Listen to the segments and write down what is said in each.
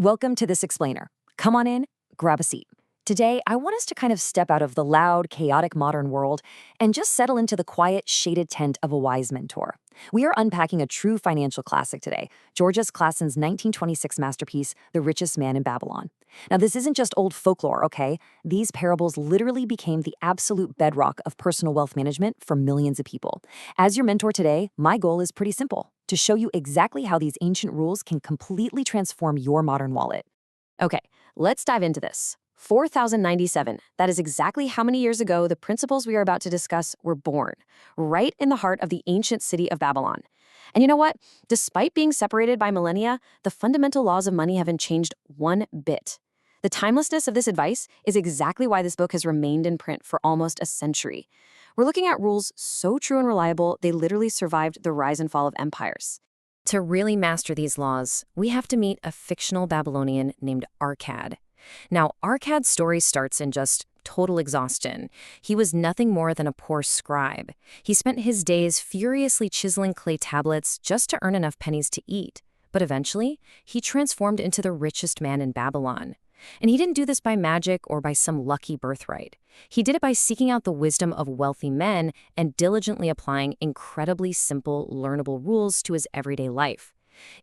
Welcome to This Explainer. Come on in, grab a seat. Today, I want us to kind of step out of the loud, chaotic modern world and just settle into the quiet, shaded tent of a wise mentor. We are unpacking a true financial classic today, Clason's 1926 masterpiece, The Richest Man in Babylon. Now, this isn't just old folklore, okay? These parables literally became the absolute bedrock of personal wealth management for millions of people. As your mentor today, my goal is pretty simple, to show you exactly how these ancient rules can completely transform your modern wallet. Okay, let's dive into this. 4097. That is exactly how many years ago the principles we are about to discuss were born, right in the heart of the ancient city of Babylon. And you know what? Despite being separated by millennia, the fundamental laws of money haven't changed one bit. The timelessness of this advice is exactly why this book has remained in print for almost a century. We're looking at rules so true and reliable, they literally survived the rise and fall of empires. To really master these laws, we have to meet a fictional Babylonian named Arkad. Now, Arkad's story starts in just total exhaustion. He was nothing more than a poor scribe. He spent his days furiously chiseling clay tablets just to earn enough pennies to eat. But eventually, he transformed into the richest man in Babylon. And he didn't do this by magic or by some lucky birthright. He did it by seeking out the wisdom of wealthy men and diligently applying incredibly simple, learnable rules to his everyday life.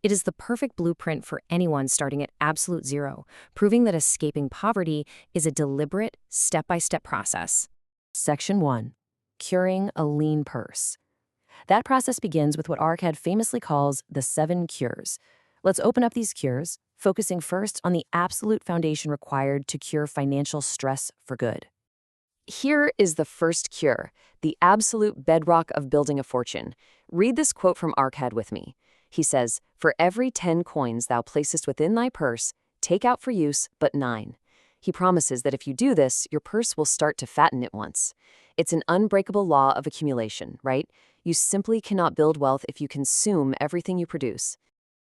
It is the perfect blueprint for anyone starting at absolute zero, proving that escaping poverty is a deliberate, step-by-step process. Section 1. Curing a lean purse. That process begins with what Arkad famously calls the 7 cures. Let's open up these cures, focusing first on the absolute foundation required to cure financial stress for good. Here is the first cure, the absolute bedrock of building a fortune. Read this quote from Arkad with me. He says, "For every 10 coins thou placest within thy purse, take out for use but 9. He promises that if you do this, your purse will start to fatten at once. It's an unbreakable law of accumulation, right? You simply cannot build wealth if you consume everything you produce.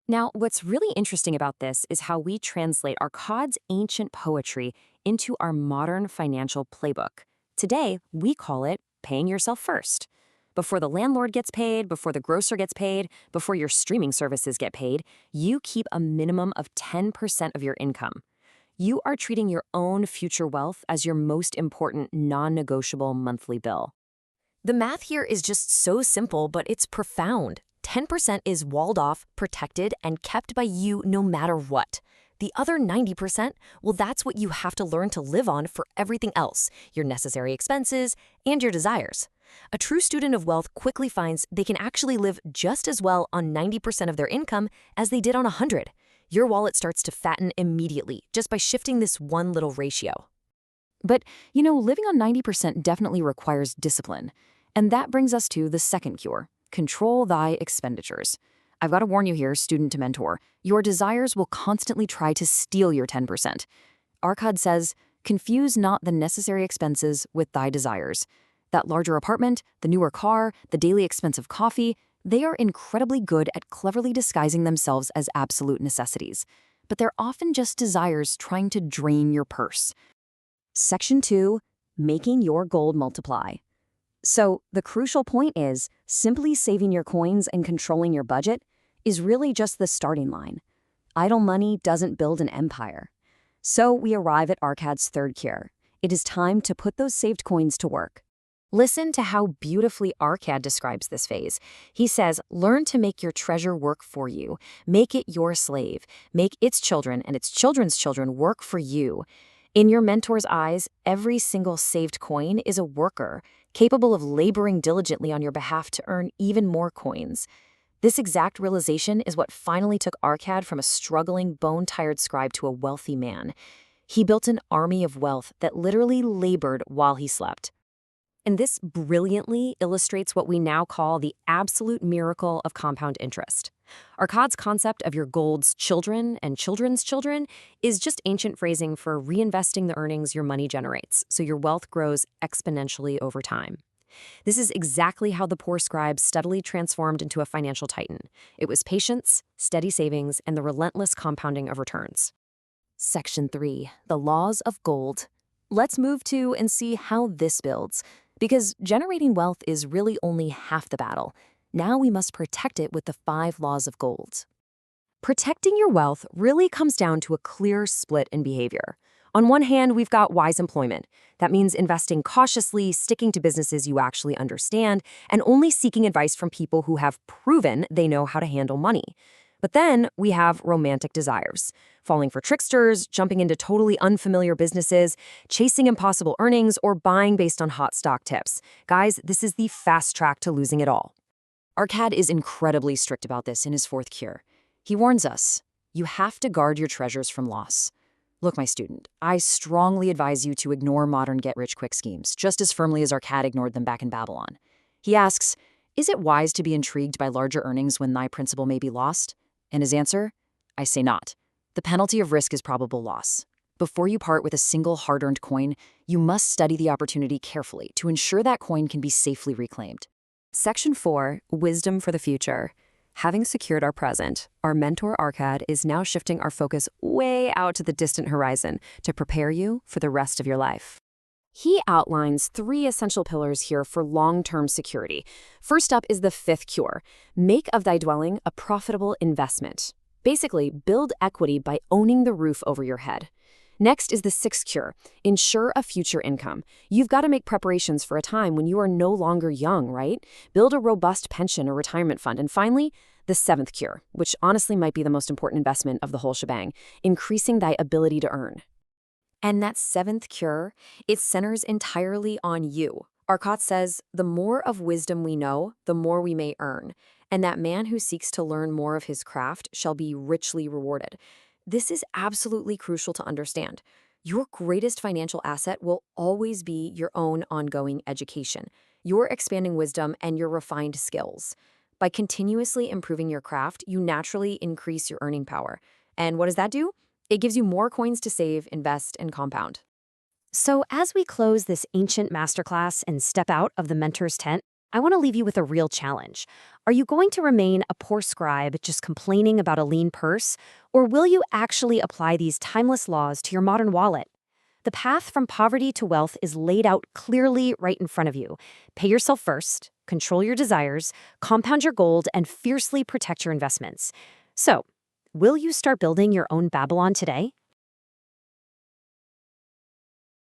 Now, what's really interesting about this is how we translate Arkad's ancient poetry into our modern financial playbook. Today, we call it paying yourself first. Before the landlord gets paid, before the grocer gets paid, before your streaming services get paid, you keep a minimum of 10% of your income. You are treating your own future wealth as your most important non-negotiable monthly bill. The math here is just so simple, but it's profound. 10% is walled off, protected, and kept by you no matter what. The other 90%, well, that's what you have to learn to live on for everything else, your necessary expenses and your desires. A true student of wealth quickly finds they can actually live just as well on 90% of their income as they did on 100. Your wallet starts to fatten immediately just by shifting this one little ratio. But, living on 90% definitely requires discipline. And that brings us to the second cure, control thy expenditures. I've got to warn you here, student to mentor, your desires will constantly try to steal your 10%. Arkad says, confuse not the necessary expenses with thy desires. That larger apartment, the newer car, the daily expense of coffee, they are incredibly good at cleverly disguising themselves as absolute necessities. But they're often just desires trying to drain your purse. Section 2, making your gold multiply. So the crucial point is, simply saving your coins and controlling your budget is really just the starting line. Idle money doesn't build an empire. So we arrive at Arkad's third cure. It is time to put those saved coins to work. Listen to how beautifully Arkad describes this phase. He says, learn to make your treasure work for you. Make it your slave. Make its children and its children's children work for you. In your mentor's eyes, every single saved coin is a worker, capable of laboring diligently on your behalf to earn even more coins. This exact realization is what finally took Arkad from a struggling, bone-tired scribe to a wealthy man. He built an army of wealth that literally labored while he slept. And this brilliantly illustrates what we now call the absolute miracle of compound interest. Arkad's concept of your gold's children and children's children is just ancient phrasing for reinvesting the earnings your money generates, so your wealth grows exponentially over time. This is exactly how the poor scribe steadily transformed into a financial titan. It was patience, steady savings, and the relentless compounding of returns. Section 3, the laws of gold. Let's move to and see how this builds. Because generating wealth is really only half the battle. Now we must protect it with the 5 laws of gold. Protecting your wealth really comes down to a clear split in behavior. On one hand, we've got wise employment. That means investing cautiously, sticking to businesses you actually understand, and only seeking advice from people who have proven they know how to handle money. But then we have romantic desires, falling for tricksters, jumping into totally unfamiliar businesses, chasing impossible earnings, or buying based on hot stock tips. Guys, this is the fast track to losing it all. Arkad is incredibly strict about this in his fourth cure. He warns us, you have to guard your treasures from loss. Look, my student, I strongly advise you to ignore modern get-rich-quick schemes, just as firmly as Arkad ignored them back in Babylon. He asks, is it wise to be intrigued by larger earnings when thy principal may be lost? And his answer? I say not. The penalty of risk is probable loss. Before you part with a single hard-earned coin, you must study the opportunity carefully to ensure that coin can be safely reclaimed. Section 4, Wisdom for the Future. Having secured our present, our mentor Arkad is now shifting our focus way out to the distant horizon to prepare you for the rest of your life. He outlines 3 essential pillars here for long-term security. First up is the 5th cure. Make of thy dwelling a profitable investment. Basically, build equity by owning the roof over your head. Next is the 6th cure. Ensure a future income. You've got to make preparations for a time when you are no longer young, right? Build a robust pension or retirement fund. And finally, the 7th cure, which honestly might be the most important investment of the whole shebang, increasing thy ability to earn. And that 7th cure, it centers entirely on you. Arkad says, the more of wisdom we know, the more we may earn. And that man who seeks to learn more of his craft shall be richly rewarded. This is absolutely crucial to understand. Your greatest financial asset will always be your own ongoing education, your expanding wisdom, and your refined skills. By continuously improving your craft, you naturally increase your earning power. And what does that do? It gives you more coins to save, invest, and compound. So as we close this ancient masterclass and step out of the mentor's tent, I want to leave you with a real challenge. Are you going to remain a poor scribe just complaining about a lean purse? Or will you actually apply these timeless laws to your modern wallet? The path from poverty to wealth is laid out clearly right in front of you. Pay yourself first, control your desires, compound your gold, and fiercely protect your investments. So, will you start building your own Babylon today?